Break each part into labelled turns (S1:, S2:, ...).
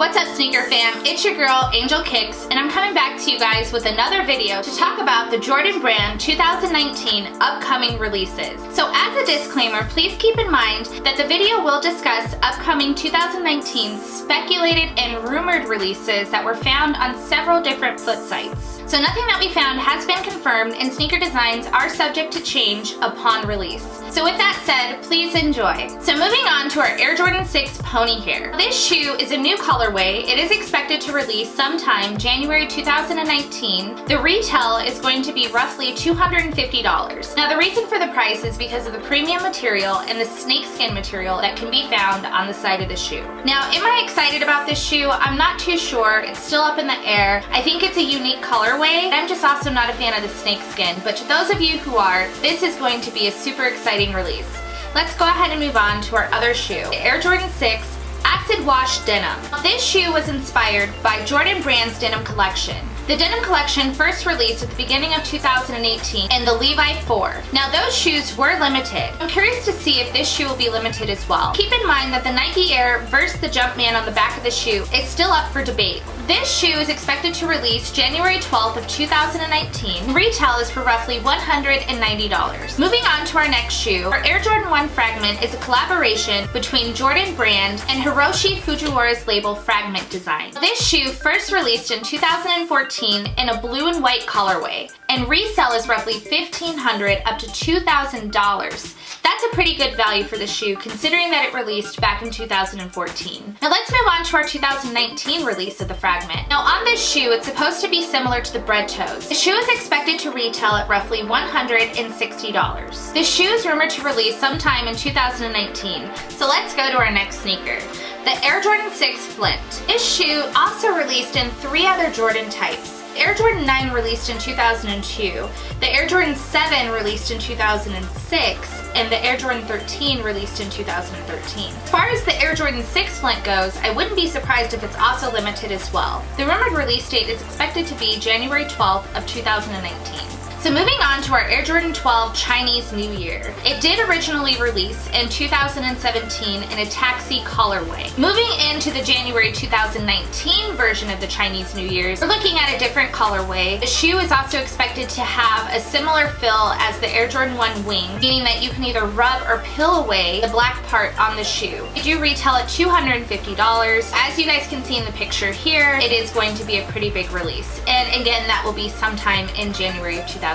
S1: What's up, sneaker fam? It's your girl, Angel Kicks, and I'm coming back to you guys with another video to talk about the Jordan Brand 2019 upcoming releases. So as a disclaimer, please keep in mind that the video will discuss upcoming 2019 speculated and rumored releases that were found on several different foot sites. So nothing that we found has been confirmed, and sneaker designs are subject to change upon release. So with that said, please enjoy. So moving on to our Air Jordan 6 Pony Hair. This shoe is a new colorway. It is expected to release sometime January 2019. The retail is going to be roughly $250. Now the reason for the price is because of the premium material and the snakeskin material that can be found on the side of the shoe. Now, am I excited about this shoe? I'm not too sure. It's still up in the air. I think it's a unique colorway. I'm just also not a fan of the snakeskin, but to those of you who are, this is going to be a super exciting release. Let's go ahead and move on to our other shoe, the Air Jordan 6 Acid Wash Denim. This shoe was inspired by Jordan Brand's denim collection. The denim collection first released at the beginning of 2018 in the Levi 4. Now those shoes were limited. I'm curious to see if this shoe will be limited as well. Keep in mind that the Nike Air versus the Jumpman on the back of the shoe is still up for debate. This shoe is expected to release January 12th of 2019. Retail is for roughly $190. Moving on to our next shoe, our Air Jordan 1 Fragment is a collaboration between Jordan Brand and Hiroshi Fujiwara's label Fragment Design. This shoe first released in 2014 in a blue and white colorway, and resale is roughly $1,500 up to $2,000. That's a pretty good value for the shoe considering that it released back in 2014. Now let's move on to our 2019 release of the Fragment. Now on this shoe, it's supposed to be similar to the Bread Toes. The shoe is expected to retail at roughly $160. The shoe is rumored to release sometime in 2019, so let's go to our next sneaker, the Air Jordan 6 Flint. This shoe also released in 3 other Jordan types. Air Jordan 9 released in 2002, the Air Jordan 7 released in 2006, and the Air Jordan 13 released in 2013. As far as the Air Jordan 6 Flint goes, I wouldn't be surprised if it's also limited as well. The rumored release date is expected to be January 12th of 2019. So moving on to our Air Jordan 12 Chinese New Year. It did originally release in 2017 in a taxi colorway. Moving into the January 2019 version of the Chinese New Year's, we're looking at a different colorway. The shoe is also expected to have a similar fill as the Air Jordan 1 Wing, meaning that you can either rub or peel away the black part on the shoe. They do retail at $250. As you guys can see in the picture here, it is going to be a pretty big release. And again, that will be sometime in January of 2019.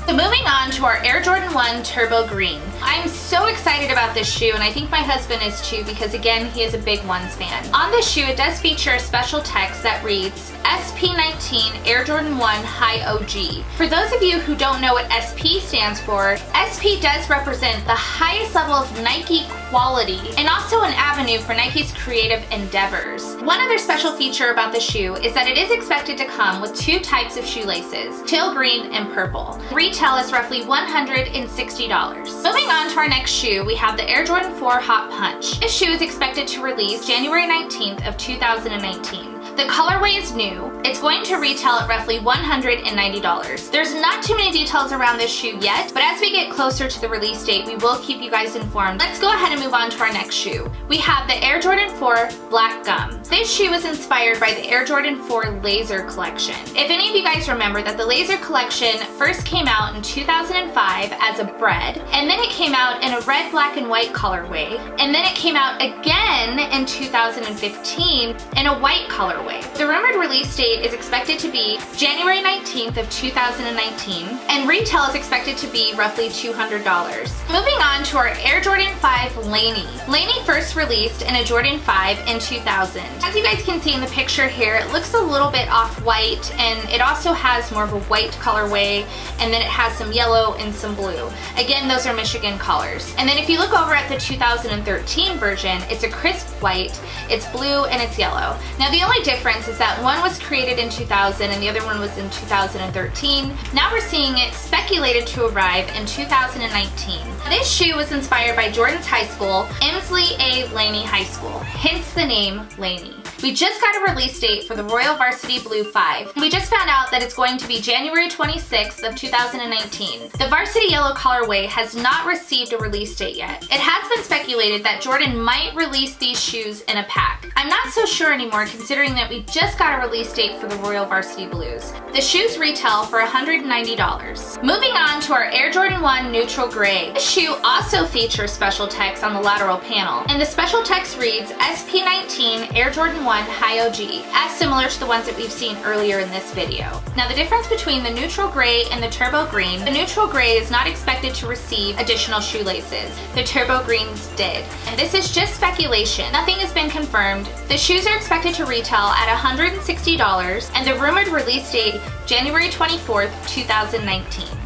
S1: So moving on to our Air Jordan 1 Turbo Green. I'm so excited about this shoe, and I think my husband is too, because again, he is a big Ones fan. On this shoe, it does feature a special text that reads SP19 Air Jordan 1 High OG. For those of you who don't know what SP stands for, SP does represent the highest level of Nike quality and also an avenue for Nike's creative endeavors. One other special feature about the shoe is that it is expected to come with 2 types of shoelaces, teal green and purple. Retail is roughly $160. Moving on to our next shoe, we have the Air Jordan 4 Hot Punch. This shoe is expected to release January 19th of 2019. The colorway is new. It's going to retail at roughly $190. There's not too many details around this shoe yet, but as we get closer to the release date, we will keep you guys informed. Let's go ahead and move on to our next shoe. We have the Air Jordan 4 Black Gum. This shoe was inspired by the Air Jordan 4 Laser Collection. If any of you guys remember that the Laser Collection first came out in 2005 as a bread, and then it came out in a red, black, and white colorway, and then it came out again in 2015 in a white colorway. The rumored release date is expected to be January 19th of 2019, and retail is expected to be roughly $200. Moving on to our Air Jordan 5 Laney. Laney first released in a Jordan 5 in 2000. As you guys can see in the picture here, it looks a little bit off-white, and it also has more of a white colorway, and then it has some yellow and some blue. Again, those are Michigan colors. And then if you look over at the 2013 version, it's a crisp white, it's blue, and it's yellow. Now the only difference is that one was created in 2000 and the other one was in 2013. Now we're seeing it speculated to arrive in 2019. This shoe was inspired by Jordan's high school, Emsley A. Laney High School, hence the name Laney. Army. We just got a release date for the Royal Varsity Blue 5. We just found out that it's going to be January 26th of 2019. The Varsity Yellow colorway has not received a release date yet. It has been speculated that Jordan might release these shoes in a pack. I'm not so sure anymore considering that we just got a release date for the Royal Varsity Blues. The shoes retail for $190. Moving on to our Air Jordan 1 Neutral Gray. This shoe also features special text on the lateral panel, and the special text reads SP19 Air Jordan 1 High OG, as similar to the ones that we've seen earlier in this video. Now the difference between the Neutral Gray and the Turbo Green, the Neutral Gray is not expected to receive additional shoelaces. The Turbo Greens did. And this is just speculation. Nothing has been confirmed. The shoes are expected to retail at $160, and the rumored release date, January 24th, 2019.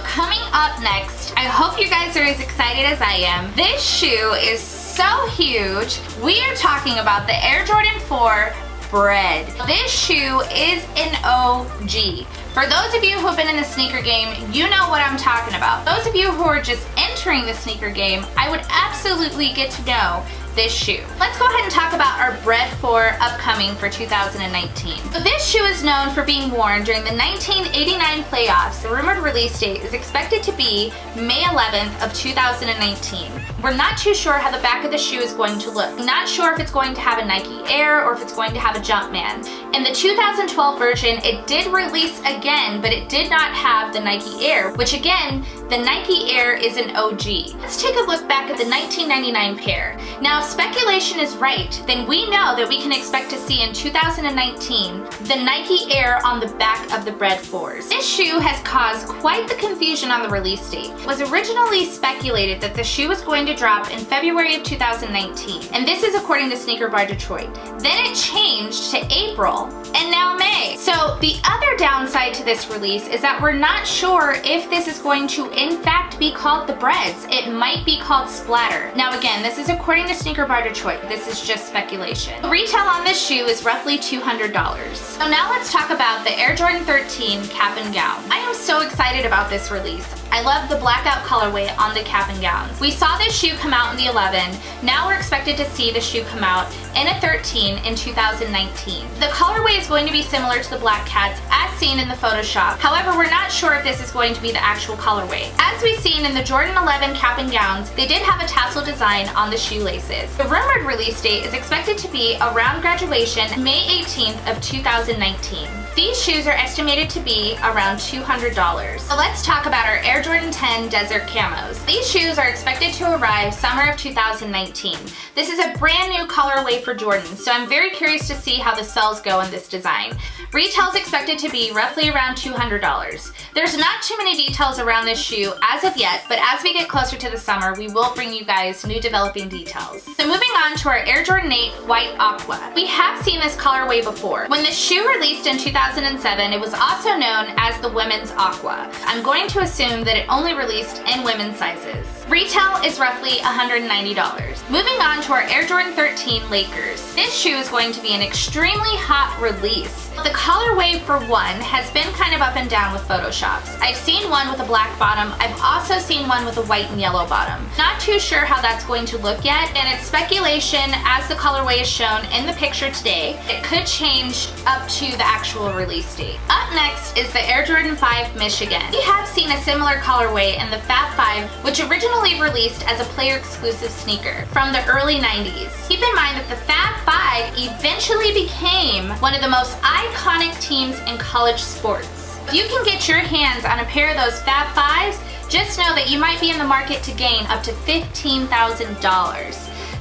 S1: Coming up next, I hope you guys are as excited as I am. This shoe is so huge. We are talking about the Air Jordan 4 Bread. This shoe is an OG. For those of you who have been in the sneaker game, you know what I'm talking about. Those of you who are just entering the sneaker game, I would absolutely get to know this shoe. Let's go ahead and talk about our Bread 4 upcoming for 2019. So this shoe is known for being worn during the 1989 playoffs. The rumored release date is expected to be May 11th of 2019. We're not too sure how the back of the shoe is going to look. Not sure if it's going to have a Nike Air or if it's going to have a Jumpman. In the 2012 version, it did release again, but it did not have the Nike Air, which again, the Nike Air is an OG. Let's take a look back at the 1999 pair. Now, if speculation is right, then we know that we can expect to see in 2019 the Nike Air on the back of the Bread 4s. This shoe has caused quite the confusion on the release date. It was originally speculated that the shoe was going to drop in February of 2019, and this is according to Sneaker Bar Detroit. Then it changed to April, and now May. So the other downside to this release is that we're not sure if this is going to in fact be called the Breads. It might be called Splatter. Now again, this is according to Sneaker Bar Detroit. This is just speculation. The retail on this shoe is roughly $200. So now let's talk about the Air Jordan 13 cap and gown. I am so excited about this release. I love the blackout colorway on the cap and gowns. We saw this shoe come out in the 11. Now we're expected to see the shoe come out in a 13 in 2019. The colorway is going to be similar to the Black Cats as seen in the Photoshop. However, we're not sure if this is going to be the actual colorway. As we've seen in the Jordan 11 cap and gowns, they did have a tassel design on the shoelaces. The rumored release date is expected to be around graduation, May 18th of 2019. These shoes are estimated to be around $200. So let's talk about our Air Jordan 10 Desert Camos. These shoes are expected to arrive summer of 2019. This is a brand new colorway for Jordan, so I'm very curious to see how the sales go in this design. Retail is expected to be roughly around $200. There's not too many details around this shoe as of yet, but as we get closer to the summer, we will bring you guys new developing details. So moving on to our Air Jordan 8 White Aqua. We have seen this colorway before. When the shoe released in 2007, it was also known as the Women's Aqua. I'm going to assume that it only released in women's sizes. Retail is roughly $190. Moving on to our Air Jordan 13 Lakers. This shoe is going to be an extremely hot release. The colorway for one has been kind of up and down with Photoshops. I've seen one with a black bottom. I've also seen one with a white and yellow bottom. Not too sure how that's going to look yet, and it's speculation as the colorway is shown in the picture today. It could change up to the actual release date. Up next is the Air Jordan 5 Michigan. We have seen a similar colorway in the Fab 5, which originally released as a player exclusive sneaker from the early 90s. Keep in mind that the Fab 5 eventually became one of the most iconic teams in college sports. If you can get your hands on a pair of those Fab 5s, just know that you might be in the market to gain up to $15,000.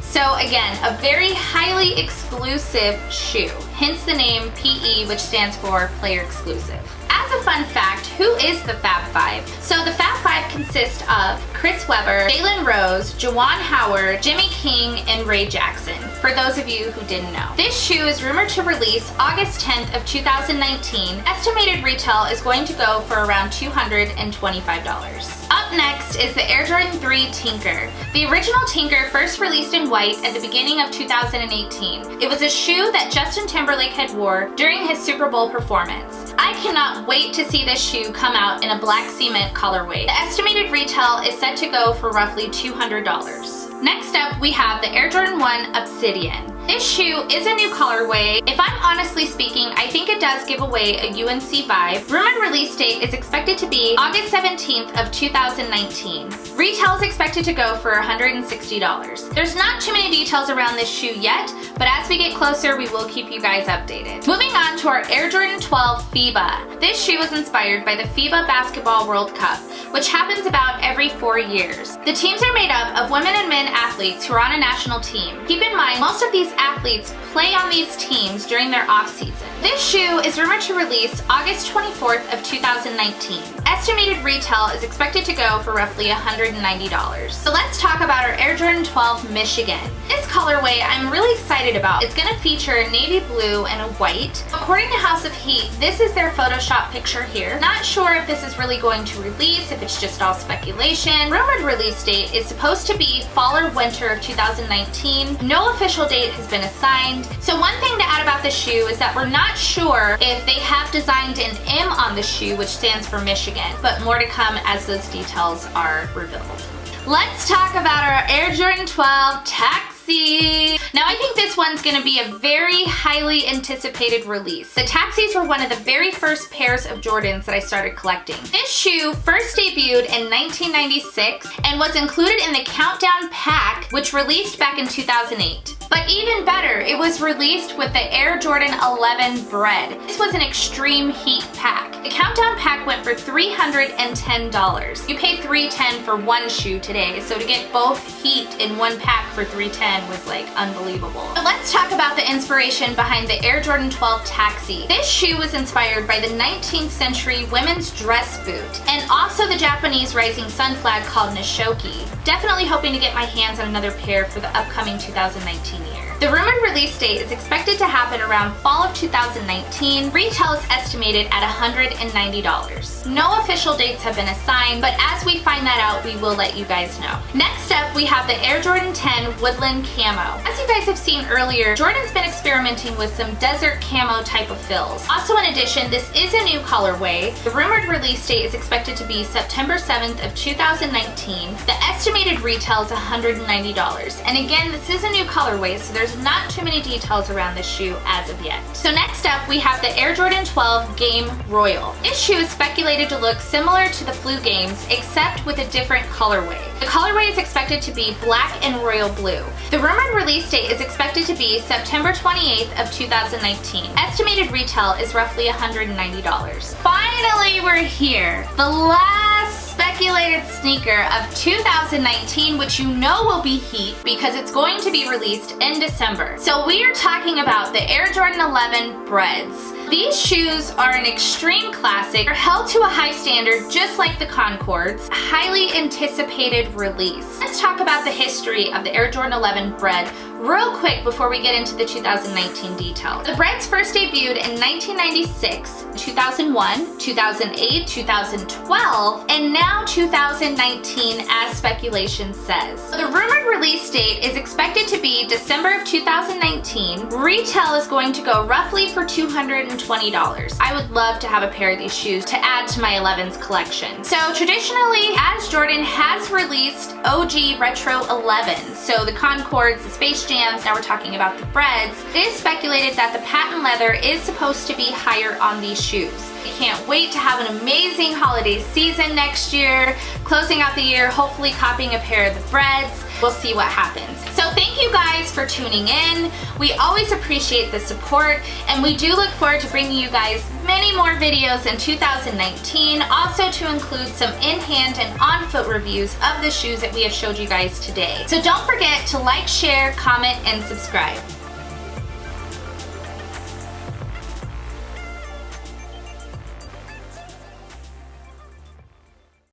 S1: So again, a very highly exclusive shoe, hence the name PE, which stands for player exclusive. as a fun fact, who is the Fab Five? So the Fab Five consists of Chris Webber, Jalen Rose, Juwan Howard, Jimmy King, and Ray Jackson, for those of you who didn't know. This shoe is rumored to release August 10th of 2019. Estimated retail is going to go for around $225. Up next is the Air Jordan 3 Tinker. The original Tinker first released in white at the beginning of 2018. It was a shoe that Justin Timberlake had wore during his Super Bowl performance. I cannot wait to see this shoe come out in a black cement colorway. The estimated retail is set to go for roughly $200. Next up, we have the Air Jordan 1 Obsidian. This shoe is a new colorway. If I'm honestly speaking, I think it does give away a UNC vibe. Rumored release date is expected to be August 17th of 2019. Retail is expected to go for $160. There's not too many details around this shoe yet, but as we get closer, we will keep you guys updated. Moving on to our Air Jordan 12 FIBA. This shoe was inspired by the FIBA Basketball World Cup, which happens about every 4 years. The teams are made up of women and men athletes who are on a national team. Keep in mind, most of these athletes play on these teams during their off season. This shoe is rumored to release August 24th of 2019. Estimated retail is expected to go for roughly $190. So let's talk about our Air Jordan 12 Michigan. This colorway I'm really excited about. It's gonna feature navy blue and a white. According to House of Heat, this is their Photoshop picture here. Not sure if this is really going to release, if it's just all speculation. Rumored release date is supposed to be fall or winter of 2019. No official date has been assigned. So one thing to add about this shoe is that we're not sure if they have designed an M on the shoe, which stands for Michigan, but more to come as those details are revealed. Let's talk about our Air Jordan 12 Taxi. Now I think this one's gonna be a very highly anticipated release. The Taxis were one of the very first pairs of Jordans that I started collecting. This shoe first debuted in 1996 and was included in the Countdown pack, which released back in 2008. But even better, it was released with the Air Jordan 11 Bread. This was an extreme heat pack. The Countdown pack went for $310. You pay $310 for one shoe today, so to get both heat in one pack for $310 was like unbelievable. But let's talk about the inspiration behind the Air Jordan 12 Taxi. This shoe was inspired by the 19th century women's dress boot and also the Japanese rising sun flag called Nishoki. Definitely hoping to get my hands on another pair for the upcoming 2019 year. The rumored release date is expected to happen around fall of 2019. Retail is estimated at $190. No official dates have been assigned, but as we find that out, we will let you guys know. Next up, we have the Air Jordan 10 Woodland Camo. As you guys have seen earlier, Jordan's been experimenting with some desert camo type of fills. Also in addition, this is a new colorway. The rumored release date is expected to be September 7th of 2019. The estimated retail is $190. And again, this is a new colorway, so there's not too many details around this shoe as of yet. So next up, we have the Air Jordan 12 Game Royal. This shoe is speculated to look similar to the Flu Games, except with a different colorway. The colorway is expected to be black and royal blue. The rumored release date is expected to be September 28th of 2019. Estimated retail is roughly $190. Finally, we're here. The last speculated sneaker of 2019, which you know will be heat because it's going to be released in December. So we are talking about the Air Jordan 11 Breads. These shoes are an extreme classic. They're held to a high standard just like the Concords. Highly anticipated release. Let's talk about the history of the Air Jordan 11 Bread real quick before we get into the 2019 details. The Breads first debuted in 1996, 2001, 2008, 2012, and now 2019 as speculation says. The rumored release date is expected to be December of 2019. Retail is going to go roughly for $220. I would love to have a pair of these shoes to add to my 11s collection. So traditionally, as Jordan has released OG Retro 11s, so the Concords, the Space Jams, now we're talking about the Breads, it is speculated that the patent leather is supposed to be higher on these shoes. I can't wait to have an amazing holiday season next year, closing out the year, hopefully copying a pair of the Breads. We'll see what happens. So thank you guys for tuning in. We always appreciate the support, and we do look forward to bringing you guys many more videos in 2019, also to include some in-hand and on-foot reviews of the shoes that we have showed you guys today. So don't forget to like, share, comment, and subscribe.